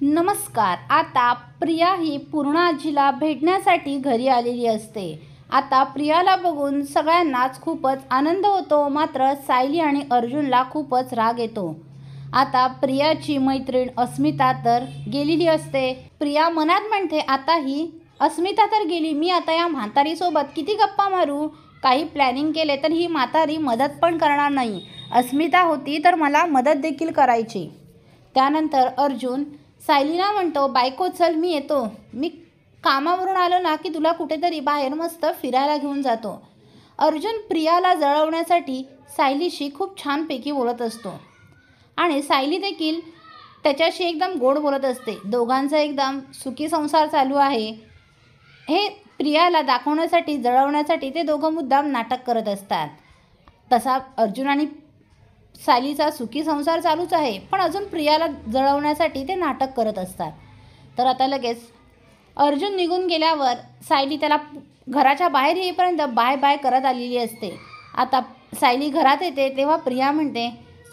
नमस्कार। आता प्रिया ही पूर्ण आजीला भेटण्यासाठी घरी आलेली असते। आता प्रियाला बघून सगळ्यांनाच खूपच आनंद होतो, मात्र सायली आणि अर्जुनला खूपच राग येतो। आता प्रियाची मैत्रीण अस्मिता तर गेलेली असते। प्रिया मनात म्हणते, आता ही अस्मिता तर गेली, मी आता या म्हातारीसोबत किती गप्पा मारू, काही प्लॅनिंग केले तर ही म्हातारी मदत पण करणार नाही। अस्मिता होती तर मला मदत देखील करायची। त्यानंतर अर्जुन सायलीला म्हणतो, बायको चल मी येतो, मी कामावरून आलो ना की तुला कुठेतरी बाहेर मस्त फिरायला घेऊन जातो। अर्जुन प्रियाला जळवण्यासाठी सायलीशी खूप छानपैकी बोलत असतो आणि सायली देखील त्याच्याशी एकदम गोड बोलत असते। दोघांचा एकदम सुखी संसार चालू आहे हे प्रियाला दाखवण्यासाठी, जळवण्यासाठी ते दोघं मुद्दाम नाटक करत असतात। तसा अर्जुन आणि सायलीचा सुखी संसार चालूच आहे, पण अजून प्रियाला जळवण्यासाठी ते नाटक करत असतात। तर आता लगेच अर्जुन निघून गेल्यावर सायली त्याला घराच्या बाहेर येईपर्यंत बाय बाय करत आलेली असते। आता सायली घरात येते तेव्हा प्रिया म्हणते,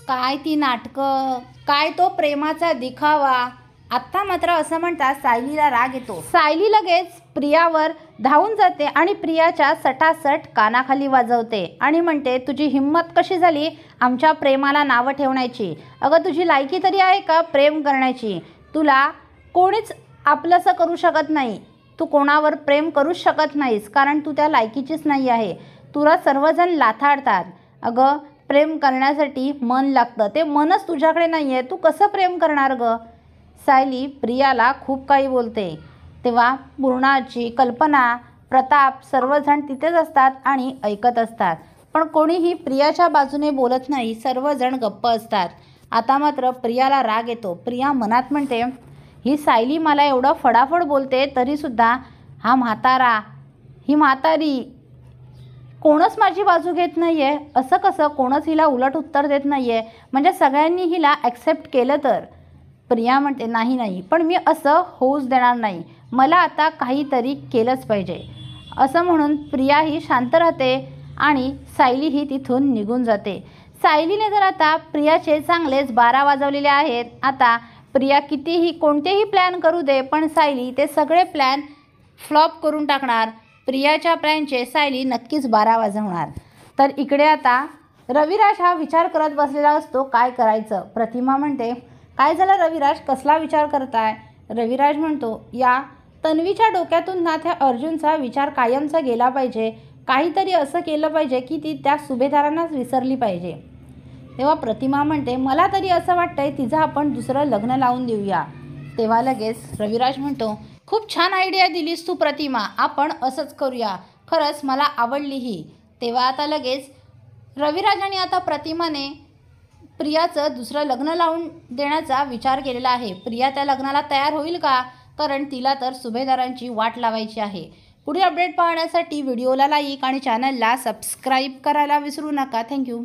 काय ती नाटकं, काय तो प्रेमाचा दिखावा। आत्ता मात्र असं म्हणतात सायलीला राग येतो। सायली लगेच प्रियावर धावून जाते आणि प्रियाच्या सटासट कानाखाली वाजवते आणि म्हणते, तुझी हिंमत कशी झाली आमच्या प्रेमाला नावं ठेवण्याची? अगं तुझी लायकी तरी आहे का प्रेम करण्याची? तुला कोणीच आपलंसं करू शकत नाही, तू कोणावर प्रेम करूच शकत नाहीस, कारण तू त्या लायकीचीच नाही आहे। तुला सर्वजण लाथाडतात। अगं प्रेम करण्यासाठी मन लागतं, ते मनच तुझ्याकडे नाही आहे, तू कसं प्रेम करणार गं? सायली प्रियाला खूप काही बोलते। तेव्हा पूर्णाची, कल्पना, प्रताप सर्वजण तिथेच असतात आणि ऐकत असतात, पण कोणीही प्रियाच्या बाजूने बोलत नाही, सर्वजण गप्प असतात। आता मात्र प्रियाला राग येतो। प्रिया मनात म्हणते, ही सायली मला एवढं फडाफड बोलते तरीसुद्धा हा म्हातारा, ही म्हातारी कोणच माझी बाजू घेत नाही आहे, असं कसं कोणच हिला उलट उत्तर देत नाही आहे, म्हणजे सगळ्यांनी हिला ॲक्सेप्ट केलं तर? प्रिया म्हणते, नाही, पण मी असं होऊच देणार नाही, मला आता काहीतरी केलंच पाहिजे। असं म्हणून प्रिया ही शांत राहते आणि सायली ही तिथून निघून जाते। सायलीने तर आता प्रियाचे चांगलेच 12 वाजवलेले आहेत। आता प्रिया कितीही कोणतेही प्लॅन करू दे, पण सायली ते सगळे प्लॅन फ्लॉप करून टाकणार। प्रियाच्या प्लॅनचे सायली नक्कीच 12 वाजवणार। तर इकडे आता रविराज हा विचार करत बसलेला असतो, काय करायचं? प्रतिमा म्हणते, काय झालं रविराज, कसला विचार करताय? रविराज म्हणतो, या तन्वीच्या डोक्यातून ना त्या अर्जुनचा विचार कायमचा गेला पाहिजे, काहीतरी असं केलं पाहिजे की ती त्या सुभेदारांनाच विसरली पाहिजे। तेव्हा प्रतिमा म्हणते, मला तरी असं वाटतंय तिचं आपण दुसरं लग्न लावून देऊया। तेव्हा लगेच रविराज म्हणतो, खूप छान आयडिया दिलीस तू प्रतिमा, आपण असंच करूया, खरंच मला आवडली ही। तेव्हा आता लगेच रविराज आता प्रतिमाने प्रियाचं दुसरं लग्न लावून देण्याचा विचार केलेला आहे। प्रिया त्या लग्नाला तयार होईल का? कारण तिला तर सुभेदारांची वाट लावायची आहे। पुढील अपडेट पाहण्यासाठी व्हिडिओला लाईक आणि चॅनलला सबस्क्राईब करायला विसरू नका। थँक्यू।